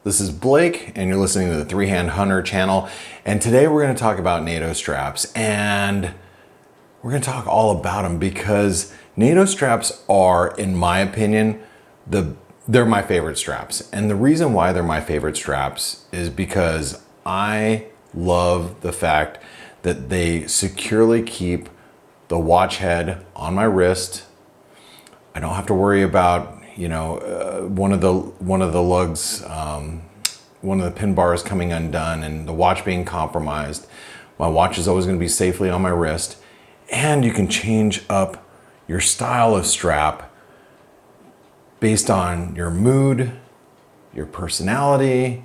This is Blake, and you're listening to the Three Hand Hunter channel. And today we're going to talk about NATO straps, and we're going to talk all about them because NATO straps are, in my opinion, they're my favorite straps. And the reason why they're my favorite straps is because I love the fact that they securely keep the watch head on my wrist. I don't have to worry about, one of the lugs, one of the pin bars coming undone and the watch being compromised. My watch is always going to be safely on my wrist, and you can change up your style of strap based on your mood, your personality,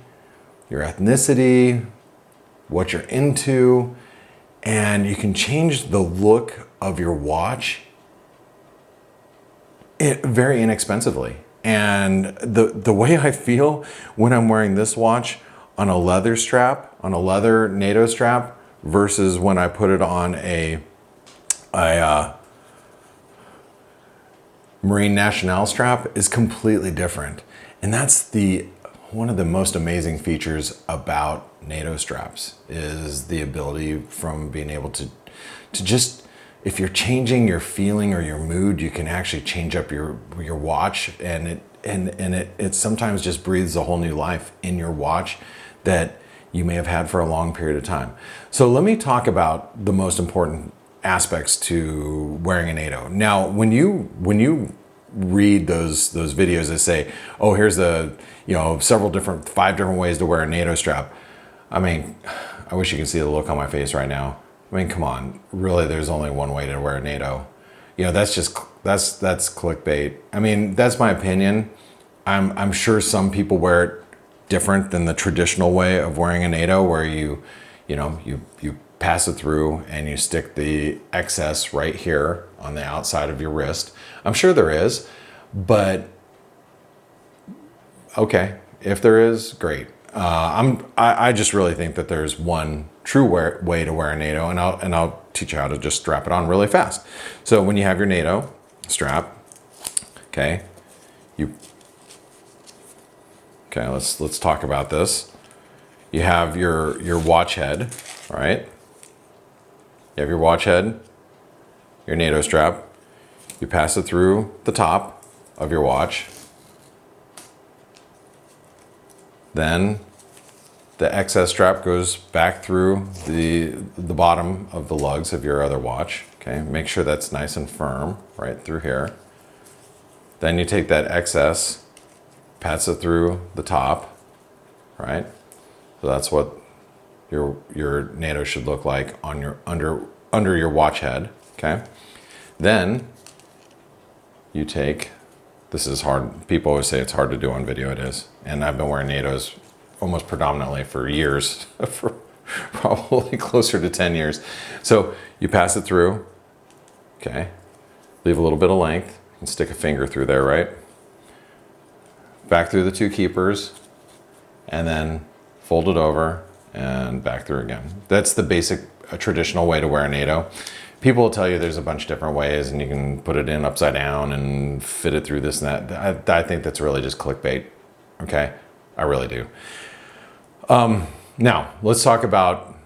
your ethnicity, what you're into, and you can change the look of your watch very inexpensively. And the way I feel when I'm wearing this watch on a leather strap, on a leather NATO strap, versus when I put it on a Marine Nationale strap is completely different. And that's one of the most amazing features about NATO straps is the ability from being able to just, if you're changing your feeling or your mood, you can actually change up your watch, and it sometimes just breathes a whole new life in your watch that you may have had for a long period of time. So let me talk about the most important aspects to wearing a NATO. Now, when you read those videos that say, oh, here's the 5 different ways to wear a NATO strap. I mean, I wish you could see the look on my face right now. I mean, come on, really, there's only one way to wear a NATO. That's clickbait. I mean, that's my opinion. I'm sure some people wear it different than the traditional way of wearing a NATO, where you pass it through and you stick the excess right here on the outside of your wrist. I'm sure there is, but okay, if there is, great. I just really think that there's one true way to wear a NATO, and I'll teach you how to just strap it on really fast. So when you have your NATO strap, okay, let's talk about this. You have your watch head, right? You have your watch head, your NATO strap. You pass it through the top of your watch. Then the excess strap goes back through the bottom of the lugs of your other watch. Okay, make sure that's nice and firm right through here. Then you take that excess, pass it through the top, right? So that's what your NATO should look like on your under your watch head. Okay, then you take. This is hard. People always say it's hard to do on video. It is. And I've been wearing NATOs almost predominantly for years, for probably closer to 10 years. So you pass it through, okay? Leave a little bit of length and stick a finger through there, right? Back through the two keepers, and then fold it over and back through again. That's the basic traditional way to wear a NATO. People will tell you there's a bunch of different ways, and you can put it in upside down and fit it through this and that. I think that's really just clickbait, okay? I really do. Now, let's talk about,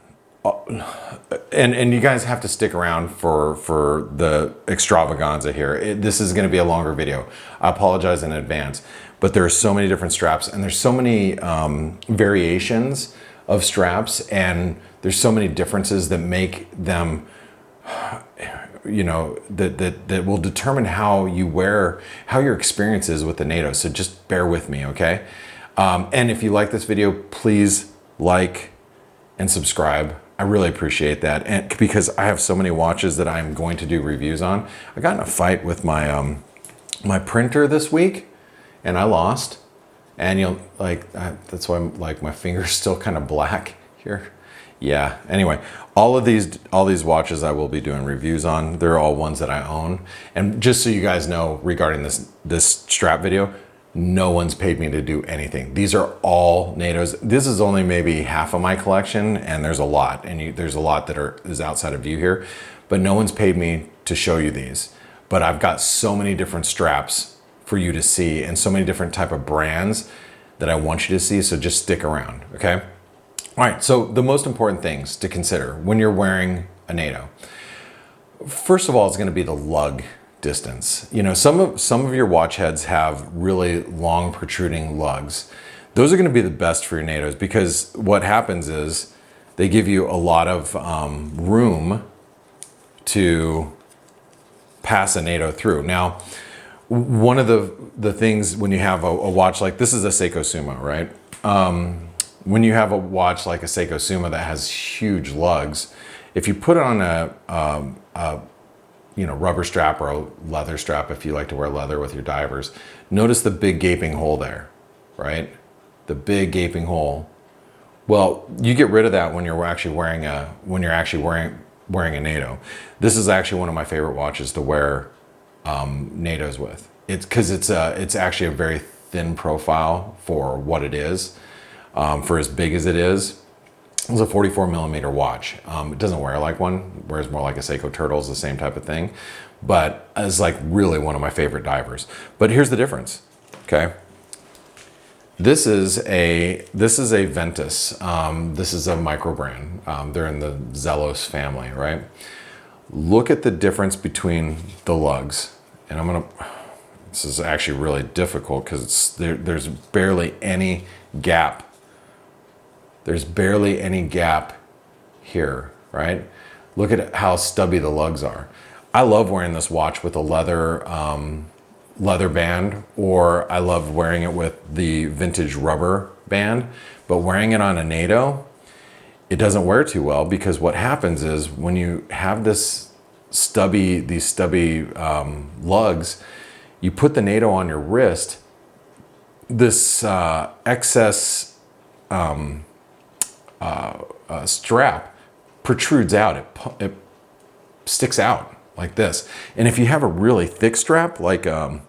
and you guys have to stick around for the extravaganza here. This is gonna be a longer video. I apologize in advance, but there are so many different straps, and there's so many variations of straps, and there's so many differences that make them that will determine how your experience is with the NATO. So just bear with me, okay? And if you like this video, please like and subscribe. I really appreciate that, and because I have so many watches that I'm going to do reviews on. I got in a fight with my my printer this week, and I lost. And that's why my finger's still kind of black here. Yeah, anyway, all these watches I will be doing reviews on. They're all ones that I own. And just so you guys know, regarding this strap video, no one's paid me to do anything. These are all NATOs. This is only maybe half of my collection, and there's a lot, and there's a lot that is outside of view here, but no one's paid me to show you these. But I've got so many different straps for you to see, and so many different type of brands that I want you to see, so just stick around, okay? All right, so the most important things to consider when you're wearing a NATO. First of all, it's going to be the lug distance. You know, some of your watch heads have really long protruding lugs. Those are going to be the best for your NATOs, because what happens is they give you a lot of room to pass a NATO through. Now, one of the things when you have a watch like this is a Seiko Sumo, right? When you have a watch like a Seiko Sumo that has huge lugs, if you put it on a rubber strap or a leather strap, if you like to wear leather with your divers, notice the big gaping hole there, right? The big gaping hole. Well, you get rid of that when you're actually wearing a NATO. This is actually one of my favorite watches to wear NATOs with. It's because it's actually a very thin profile for what it is, for as big as it is. It's a 44 millimeter watch. It doesn't wear like one, it wears more like a Seiko Turtle, the same type of thing, but it's like really one of my favorite divers. But here's the difference, okay? This is a Ventus. This is a micro brand. They're in the Zelos family, right? Look at the difference between the lugs. And this is actually really difficult because there's barely any gap. There's barely any gap here, right? Look at how stubby the lugs are. I love wearing this watch with a leather band, or I love wearing it with the vintage rubber band, but wearing it on a NATO, it doesn't wear too well, because what happens is when you have these stubby lugs, you put the NATO on your wrist, this excess strap protrudes out. It sticks out like this. And if you have a really thick strap, like let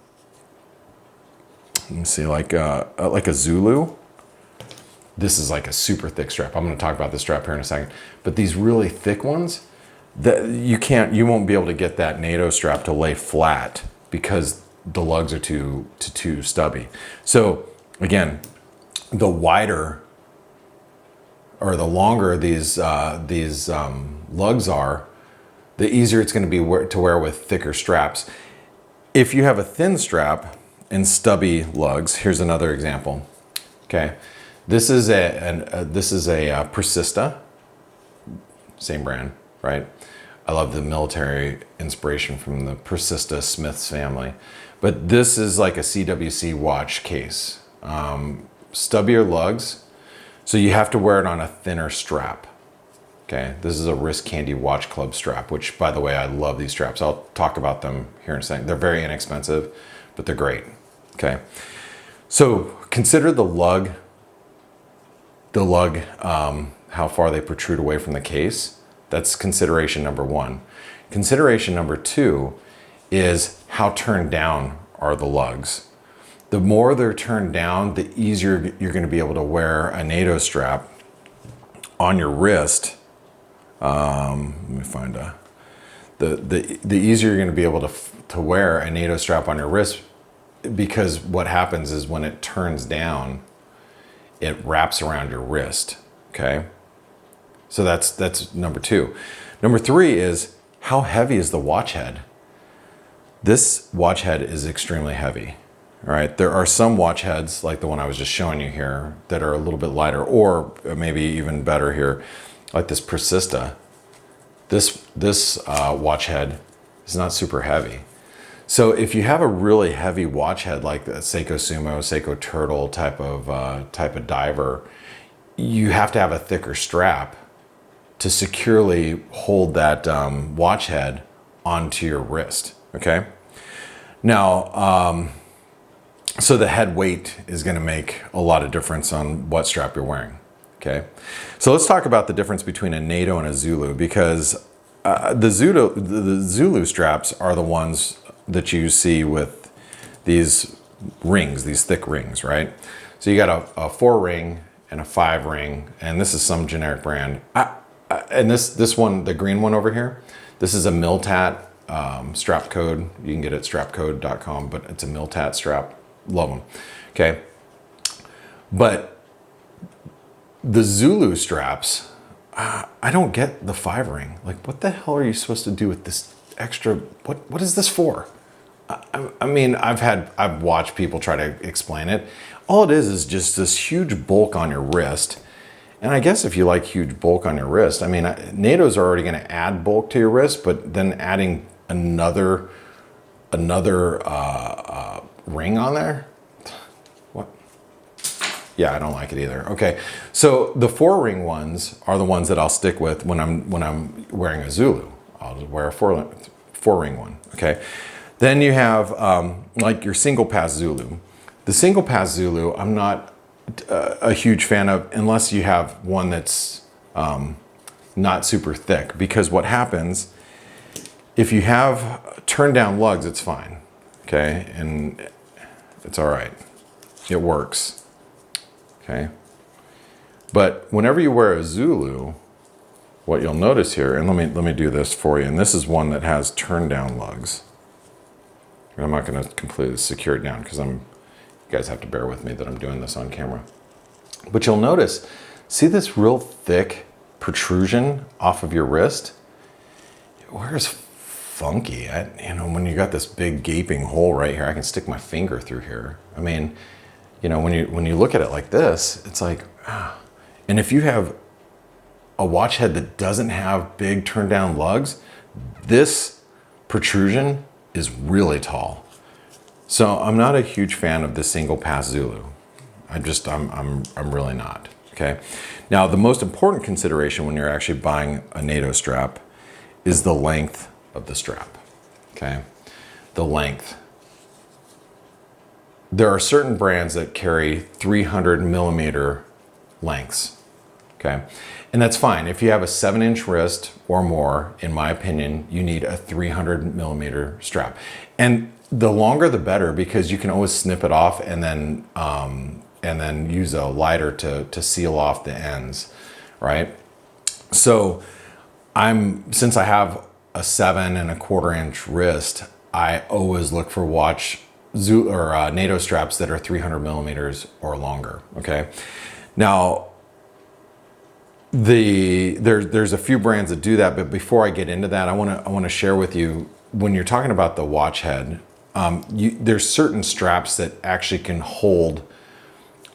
me see, like a Zulu, this is like a super thick strap. I'm going to talk about this strap here in a second. But these really thick ones, that you won't be able to get that NATO strap to lay flat because the lugs are too stubby. So again, the wider or the longer these lugs are, the easier it's going to be to wear with thicker straps. If you have a thin strap and stubby lugs, here's another example. Okay, this is a Persista, same brand, right? I love the military inspiration from the Persista Smiths family, but this is like a CWC watch case. Stubbier lugs, so you have to wear it on a thinner strap. Okay, this is a Wrist Candy Watch Club strap, which, by the way, I love these straps. I'll talk about them here in a second. They're very inexpensive, but they're great. Okay, so consider the lug, how far they protrude away from the case. That's consideration number one. Consideration number two is how turned down are the lugs. The more they're turned down, the easier you're going to be able to wear a NATO strap on your wrist. Let me find the easier you're going to be able to wear a NATO strap on your wrist, because what happens is when it turns down, it wraps around your wrist. Okay, so that's number two. Number three is, how heavy is the watch head? This watch head is extremely heavy. All right, there are some watch heads like the one I was just showing you here that are a little bit lighter, or maybe even better here, like this Persista. This watch head is not super heavy. So if you have a really heavy watch head like the Seiko Sumo, Seiko Turtle type of diver, you have to have a thicker strap to securely hold that watch head onto your wrist. Okay. Now, so the head weight is going to make a lot of difference on what strap you're wearing. Okay, so let's talk about the difference between a NATO and a Zulu, because the Zulu straps are the ones that you see with these rings, these thick rings, right? So you got a 4-ring and a 5-ring, and this is some generic brand. And this one, the green one over here, this is a Miltat Strapcode. You can get it at strapcode.com, but it's a Miltat strap. Love them. Okay. But the Zulu straps, I don't get the 5 ring. Like, what the hell are you supposed to do with this extra? What is this for? I mean, I've watched people try to explain it. All it is just this huge bulk on your wrist. And I guess if you like huge bulk on your wrist, I mean, NATO's are already going to add bulk to your wrist, but then adding another ring on there. What? Yeah, I don't like it either. Okay, so the 4-ring ones are the ones that I'll stick with when I'm wearing a Zulu. I'll just wear a 4-ring one. Okay, then you have like your single pass Zulu. The single pass Zulu, I'm not a huge fan of unless you have one that's not super thick, because what happens if you have turned down lugs, it's fine, okay, and it's all right, it works, okay, but whenever you wear a Zulu, what you'll notice here, and let me do this for you, and this is one that has turned down lugs, and I'm not going to completely secure it down because you guys have to bear with me that I'm doing this on camera. But you'll notice, see this real thick protrusion off of your wrist? It wears funky. You know, when you got this big gaping hole right here, I can stick my finger through here. I mean, you know, when you look at it like this, it's like, ah. And if you have a watch head that doesn't have big turn down lugs, this protrusion is really tall. So I'm not a huge fan of the single pass Zulu. I'm really not, okay? Now, the most important consideration when you're actually buying a NATO strap is the length of the strap, okay? The length. There are certain brands that carry 300 millimeter lengths, okay? And that's fine. If you have a 7-inch wrist or more, in my opinion, you need a 300 millimeter strap. And the longer the better, because you can always snip it off and then use a lighter to seal off the ends, right? So since I have a 7¼ inch wrist, I always look for NATO straps that are 300 millimeters or longer, okay? Now, there's a few brands that do that, but before I get into that, I want to share with you, when you're talking about the watch head, there's certain straps that actually can hold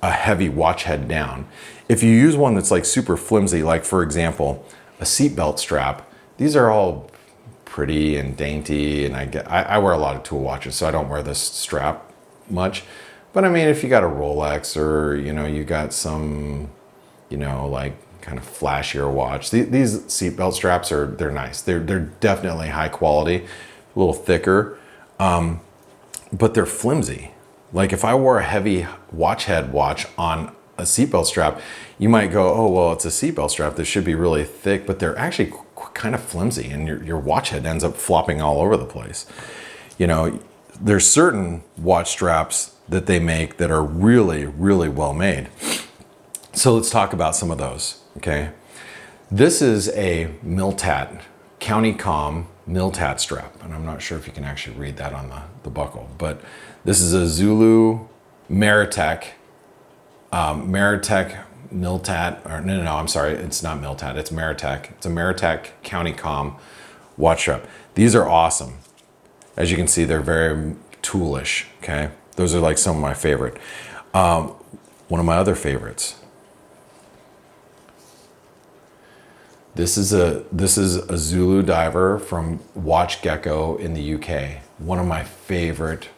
a heavy watch head down. If you use one that's like super flimsy, like for example, a seatbelt strap, these are all pretty and dainty, and I wear a lot of tool watches, so I don't wear this strap much. But I mean, if you got a Rolex, or you know, you got some, you know, like kind of flashier watch, these seatbelt straps they're nice. They're definitely high quality, a little thicker, but they're flimsy. Like if I wore a heavy watch head watch on a seatbelt strap, you might go, oh, well, it's a seatbelt strap. This should be really thick, but they're actually kind of flimsy, and your watch head ends up flopping all over the place. You know, there's certain watch straps that they make that are really, really well made. So let's talk about some of those, okay? This is a Miltat, County Com Miltat strap, and I'm not sure if you can actually read that on the buckle, but this is a Zulu Meritech Miltat, or no, I'm sorry, it's not Miltat, it's Meritech. It's a Meritech County Com watch strap. These are awesome. As you can see, they're very toolish, okay? Those are like some of my favorite. One of my other favorites. This is a Zulu diver from Watchgecko in the UK. One of my favorite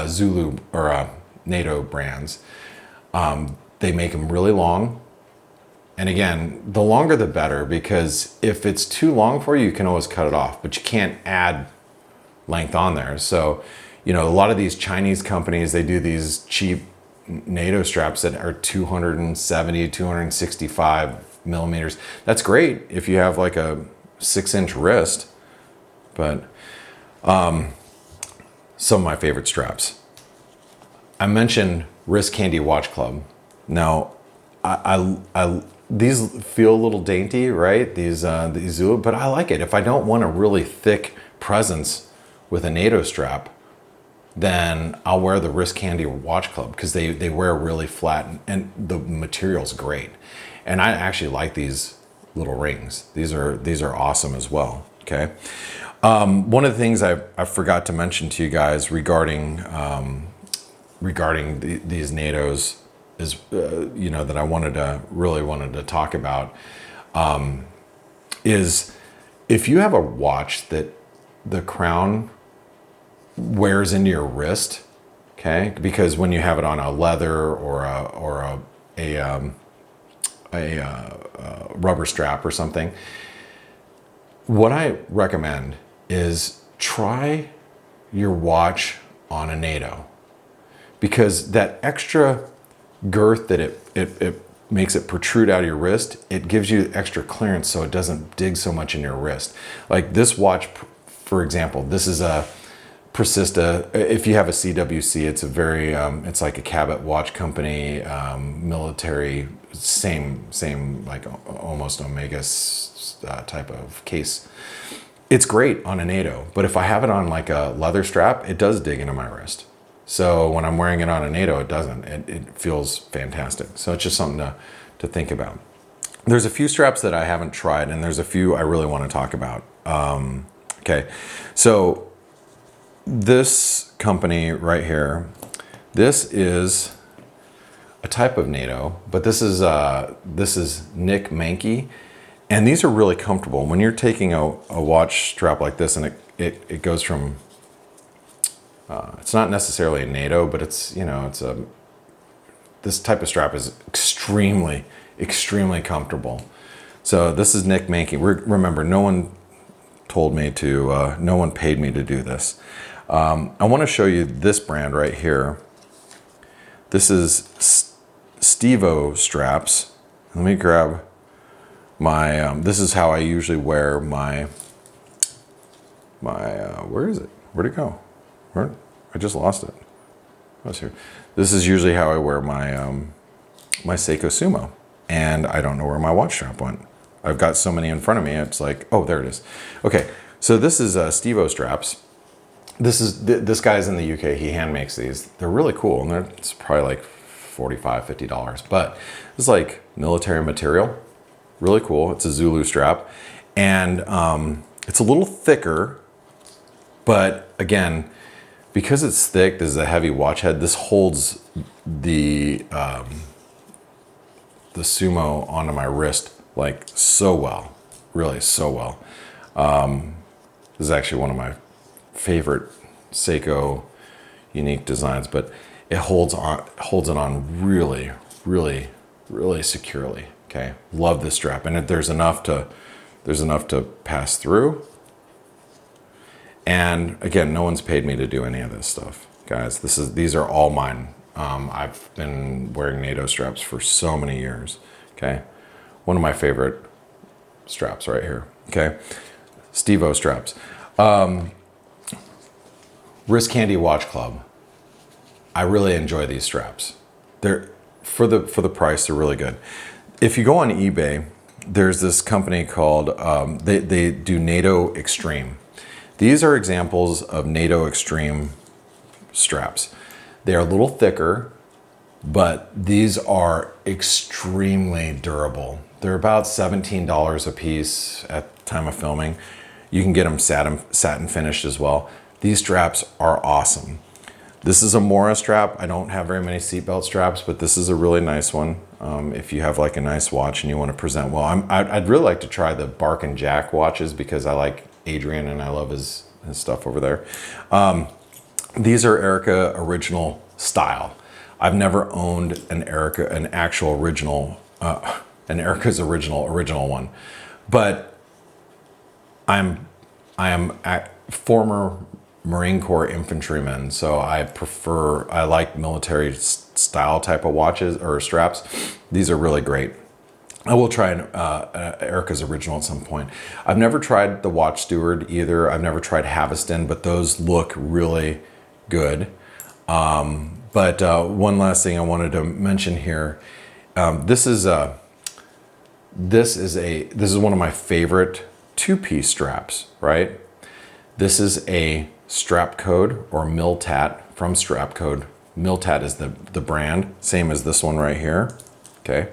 Zulu or NATO brands. They make them really long. And again, the longer the better, because if it's too long for you, you can always cut it off, but you can't add length on there. So, you know, a lot of these Chinese companies, they do these cheap NATO straps that are 270, 265 millimeters. That's great if you have like a 6-inch wrist, but some of my favorite straps. I mentioned Wrist Candy Watch Club. Now, these feel a little dainty, right? These Zulu, but I like it. If I don't want a really thick presence with a NATO strap, then I'll wear the Wrist Candy Watch Club because they wear really flat and the material's great. And I actually like these little rings. These are awesome as well. Okay. One of the things I forgot to mention to you guys regarding these NATOs is that I really wanted to talk about is if you have a watch that the crown wears into your wrist, okay, because when you have it on a leather or a rubber strap or something, what I recommend is try your watch on a NATO, because that extra girth that it makes it protrude out of your wrist, it gives you extra clearance so it doesn't dig so much in your wrist. Like this watch, for example, this is a Persista. If you have a CWC, it's a very it's like a Cabot watch company, military, same like almost Omega type of case. It's great on a NATO, but if I have it on like a leather strap, it does dig into my wrist. So when I'm wearing it on a NATO, it doesn't. It feels fantastic. So it's just something to think about. There's a few straps that I haven't tried, and there's a few I really want to talk about. Okay, so this company right here, this is a type of NATO, but this is Nick Mankey, and these are really comfortable. When you're taking a watch strap like this, and it goes from it's not necessarily a NATO, but this type of strap is extremely comfortable. So this is Nick Mankey. Remember, no one paid me to do this. I want to show you this brand right here. This is Steveostraps. Let me grab my, this is how I usually wear my where is it? Where'd it go? I just lost it. Oh, it's here. This is usually how I wear my my Seiko Sumo, and I don't know where my watch strap went. I've got so many in front of me. It's like, oh, there it is. Okay, so this is Steveostraps. This guy's in the UK. He hand makes these. They're really cool, and it's probably like $45-50. But it's like military material, really cool. It's a Zulu strap, and it's a little thicker, but again, because it's thick, this is a heavy watch head. This holds the Sumo onto my wrist like so well, really so well. This is actually one of my favorite Seiko unique designs, but it holds it on really securely. Okay, love this strap, and there's enough to pass through. And again, no one's paid me to do any of this stuff, guys. These are all mine. I've been wearing NATO straps for so many years. Okay, one of my favorite straps right here. Okay, Steveostraps. Wrist Candy Watch Club. I really enjoy these straps. They're for the price. They're really good. If you go on eBay, there's this company called they do NATO Extreme. These are examples of NATO Extreme straps. They are a little thicker, but these are extremely durable. They're about $17 a piece at the time of filming. You can get them satin finished as well. These straps are awesome. This is a Mora strap. I don't have very many seatbelt straps, but this is a really nice one. If you have like a nice watch and you want to present well, I'd really like to try the Bark and Jack watches because I like Adrian and I love his stuff over there. These are Erica original style. I've never owned an actual original, an Erica's original one, but I am a former Marine Corps infantryman, so I like military style type of watches or straps. These are really great. I will try Erica's original at some point. I've never tried the Watch Steward either. I've never tried Haveston, but those look really good. But one last thing I wanted to mention here. This is one of my favorite two-piece straps, right? This is a Strapcode or Miltat from Strapcode. Miltat is the brand, same as this one right here, okay?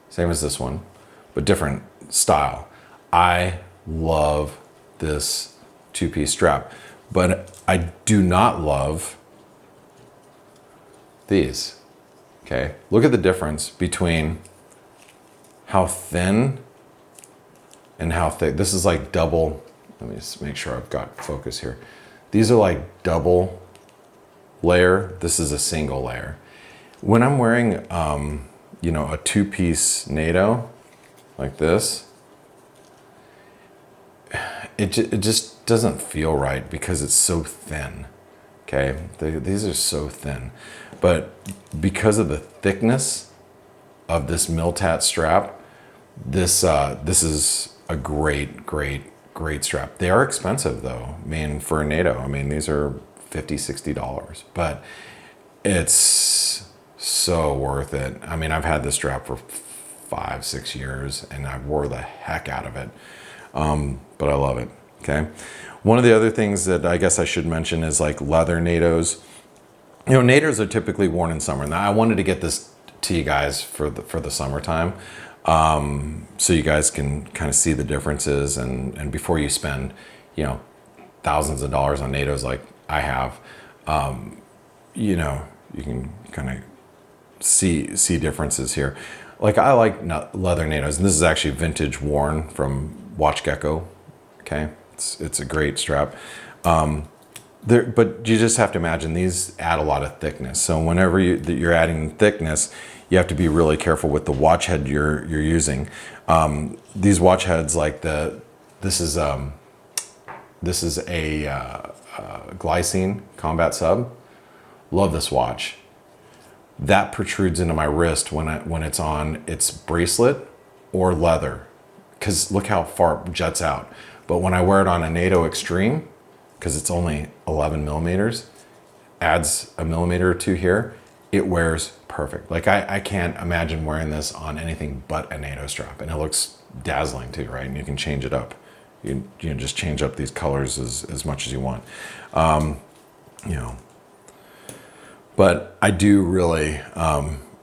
Same as this one, but different style. I love this two-piece strap, but I do not love these, okay? Look at the difference between how thin and how thick. This is like double. Let me just make sure I've got focus here. These are like double layer. This is a single layer. When I'm wearing, you know, a two-piece NATO like this, it just doesn't feel right because it's so thin. Okay, these are so thin, but because of the thickness of this Miltat strap, this is a great strap. They are expensive though. I mean, for a NATO, I mean, these are $50-$60, but it's so worth it. I mean, I've had this strap for 5-6 years and I wore the heck out of it. But I love it, okay? One of the other things that I guess I should mention is like leather NATOs. You know, NATOs are typically worn in summer. Now I wanted to get this to you guys for the summertime, so you guys can kind of see the differences and before you spend, you know, thousands of dollars on NATOs like I have, you know, you can kind of see differences here. Like I like leather NATOs, and this is actually vintage worn from Watchgecko. Okay, it's a great strap. But you just have to imagine these add a lot of thickness. So whenever you're adding thickness, you have to be really careful with the watch head you're using. These watch heads, like this is a glycine combat sub. Love this watch. That protrudes into my wrist when it's on its bracelet or leather, because look how far it juts out. But when I wear it on a NATO Extreme, because it's only 11 millimeters, adds a millimeter or two here, it wears perfect. Like I can't imagine wearing this on anything but a NATO strap, and it looks dazzling too, right? And you can change it up. You can just change up these colors as much as you want, you know. But I do really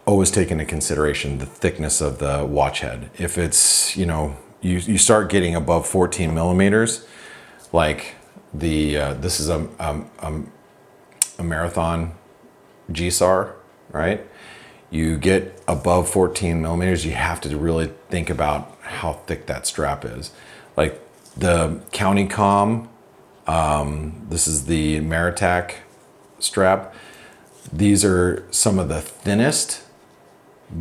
always take into consideration the thickness of the watch head. If it's, you know, you start getting above 14 millimeters, like this is a Marathon GSAR, right? You get above 14 millimeters, you have to really think about how thick that strap is. Like the County Com, this is the Maritac strap. These are some of the thinnest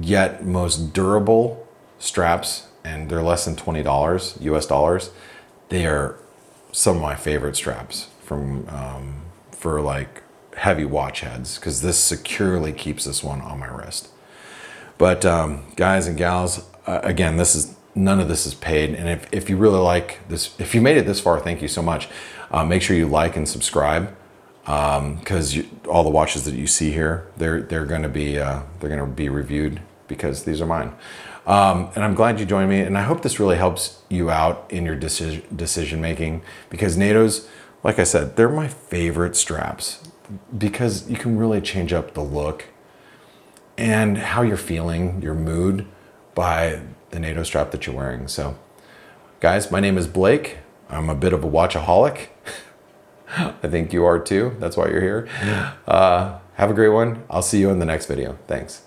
yet most durable straps, and they're less than $20 US dollars. They are some of my favorite straps from for like heavy watch heads, because this securely keeps this one on my wrist. But guys and gals, again, none of this is paid, and if you really like this, if you made it this far, thank you so much. Make sure you like and subscribe, because all the watches that you see here, they're going to be reviewed because these are mine. And I'm glad you joined me, and I hope this really helps you out in your decision making, because NATOs, like I said, they're my favorite straps because you can really change up the look and how you're feeling, your mood, by the NATO strap that you're wearing. So guys, my name is Blake. I'm a bit of a watchaholic. I think you are too. That's why you're here. Have a great one. I'll see you in the next video. Thanks.